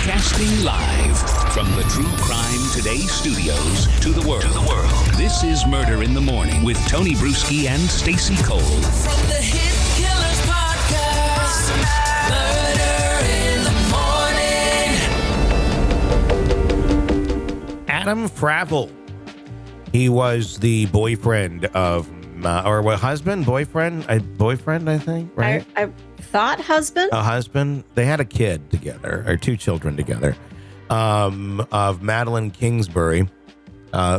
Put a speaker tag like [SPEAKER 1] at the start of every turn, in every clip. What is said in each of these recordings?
[SPEAKER 1] Broadcasting live from the True Crime Today studios to the world. This is Murder in the Morning with Tony Bruschi and Stacey Cole.
[SPEAKER 2] From the Hit Killers Podcast, Murder in the Morning.
[SPEAKER 3] Adam Fravel. He was the boyfriend of, or what, husband, boyfriend, I think, right?
[SPEAKER 4] I thought husband.
[SPEAKER 3] A husband. They had a kid together, or two children together, of Madeline Kingsbury.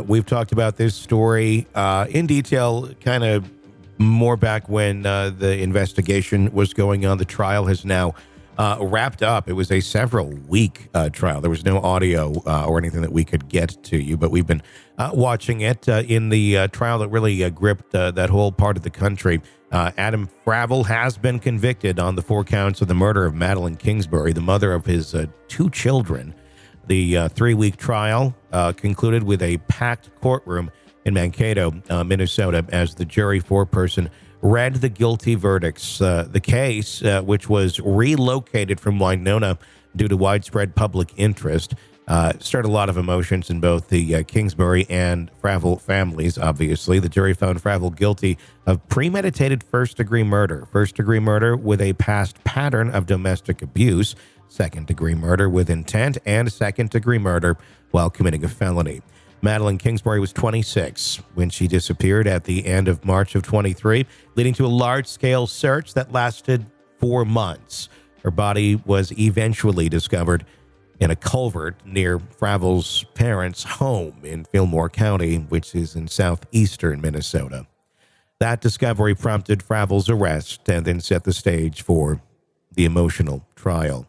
[SPEAKER 3] We've talked about this story in detail, kind of more back when the investigation was going on. The trial has now wrapped up. It was a several-week trial. There was no audio or anything that we could get to you, but we've been watching it in the trial that really gripped that whole part of the country. Adam Fravel has been convicted on the 4 counts of the murder of Madeline Kingsbury, the mother of his 2 children. The 3-week trial concluded with a packed courtroom in Mankato, Minnesota, as the jury foreperson read the guilty verdicts. The case, which was relocated from Winona due to widespread public interest, stirred a lot of emotions in both the Kingsbury and Fravel families, obviously. The jury found Fravel guilty of premeditated first-degree murder with a past pattern of domestic abuse, second-degree murder with intent, and second-degree murder while committing a felony. Madeline Kingsbury was 26 when she disappeared at the end of March of 23, leading to a large-scale search that lasted 4 months. Her body was eventually discovered in a culvert near Fravel's parents' home in Fillmore County, which is in southeastern Minnesota. That discovery prompted Fravel's arrest and then set the stage for the emotional trial.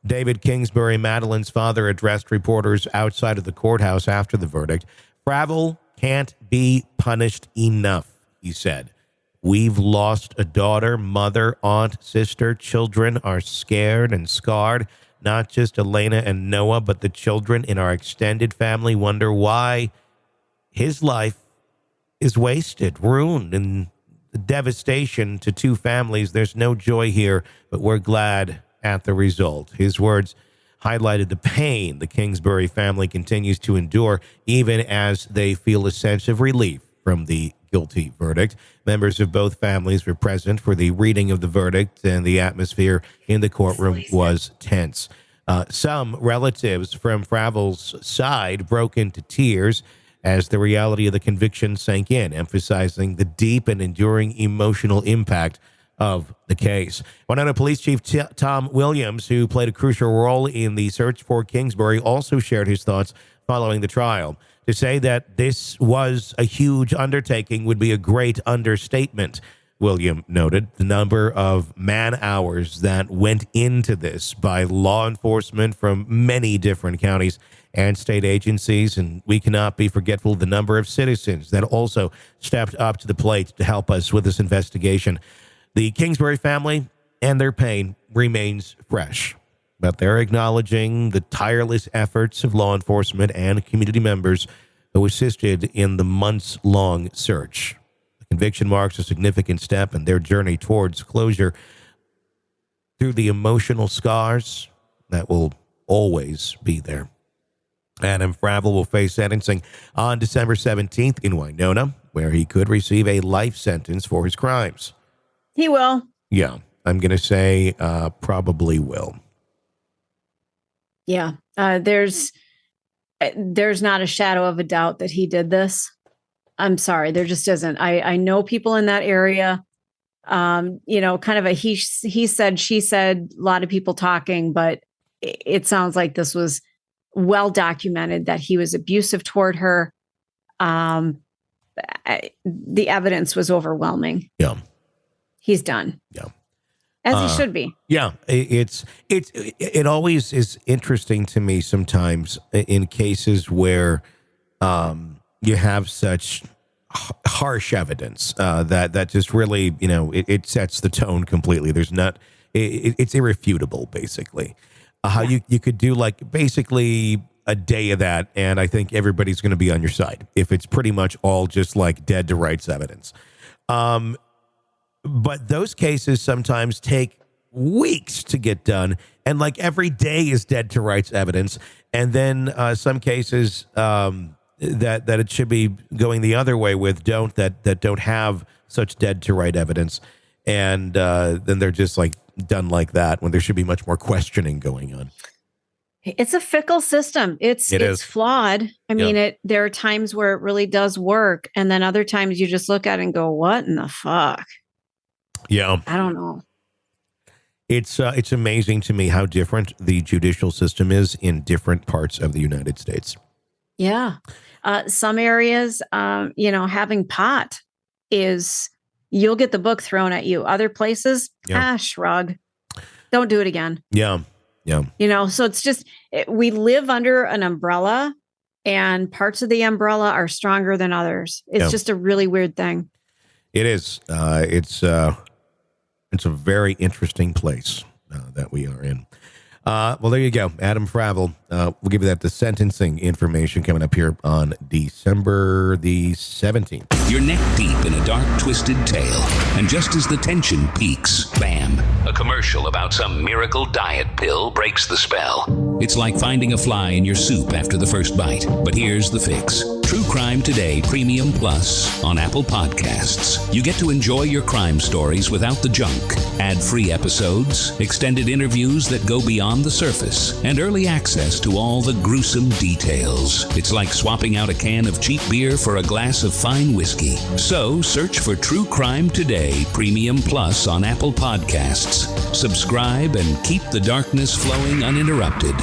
[SPEAKER 3] David Kingsbury, Madeline's father, addressed reporters outside of the courthouse after the verdict. Fravel can't be punished enough, he said. We've lost a daughter, mother, aunt, sister. Children are scared and scarred. Not just Elena and Noah, but the children in our extended family wonder why his life is wasted, ruined, and the devastation to 2 families. There's no joy here, but we're glad at the result. His words highlighted the pain the Kingsbury family continues to endure, even as they feel a sense of relief from the guilty verdict. Members of both families were present for the reading of the verdict, and the atmosphere in the courtroom was tense. Some relatives from Fravel's side broke into tears as the reality of the conviction sank in, emphasizing the deep and enduring emotional impact of the case. Winona Police Chief Tom Williams, who played a crucial role in the search for Kingsbury, also shared his thoughts following the trial. To say that this was a huge undertaking would be a great understatement, William noted. The number of man-hours that went into this by law enforcement from many different counties and state agencies, and we cannot be forgetful of the number of citizens that also stepped up to the plate to help us with this investigation. The Kingsbury family and their pain remains fresh, but they're acknowledging the tireless efforts of law enforcement and community members who assisted in the months-long search. The conviction marks a significant step in their journey towards closure through the emotional scars that will always be there. Adam Fravel will face sentencing on December 17th in Winona, where he could receive a life sentence for his crimes.
[SPEAKER 4] He will.
[SPEAKER 3] Yeah, I'm going to say probably will.
[SPEAKER 4] Yeah, there's not a shadow of a doubt that he did this. I'm sorry, there just isn't. I know people in that area. Kind of a he said, she said, a lot of people talking, but it sounds like this was well documented that he was abusive toward her. The evidence was overwhelming.
[SPEAKER 3] Yeah.
[SPEAKER 4] He's done.
[SPEAKER 3] Yeah.
[SPEAKER 4] As he should be.
[SPEAKER 3] Yeah. It always is interesting to me sometimes in cases where you have such harsh evidence that just really, it sets the tone completely. There's not, it's irrefutable, basically. How you could do like basically a day of that, and I think everybody's going to be on your side if it's pretty much all just like dead to rights evidence. But those cases sometimes take weeks to get done, and like every day is dead to rights evidence. And then some cases that it should be going the other way with that don't have such dead to right evidence, and then they're just like done like that when there should be much more questioning going on.
[SPEAKER 4] It's a fickle system. It's flawed. I mean, there are times where it really does work, and then other times you just look at it and go, "What in the fuck?"
[SPEAKER 3] Yeah,
[SPEAKER 4] I don't know.
[SPEAKER 3] It's amazing to me how different the judicial system is in different parts of the United States.
[SPEAKER 4] Yeah, some areas, having pot is you'll get the book thrown at you. Other places, shrug. Don't do it again.
[SPEAKER 3] Yeah. Yeah.
[SPEAKER 4] So it's just, we live under an umbrella, and parts of the umbrella are stronger than others. It's just a really weird thing.
[SPEAKER 3] It is. It's a very interesting place that we are in. Well, there you go. Adam Fravel. We'll give you the sentencing information coming up here on December the 17th.
[SPEAKER 1] You're neck deep in a dark, twisted tale. And just as the tension peaks, bam, a commercial about some miracle diet pill breaks the spell. It's like finding a fly in your soup after the first bite. But here's the fix. True Crime Today Premium Plus on Apple Podcasts. You get to enjoy your crime stories without the junk. Ad-free episodes, extended interviews that go beyond the surface, and early access to all the gruesome details. It's like swapping out a can of cheap beer for a glass of fine whiskey. So search for True Crime Today Premium Plus on Apple Podcasts. Subscribe and keep the darkness flowing uninterrupted.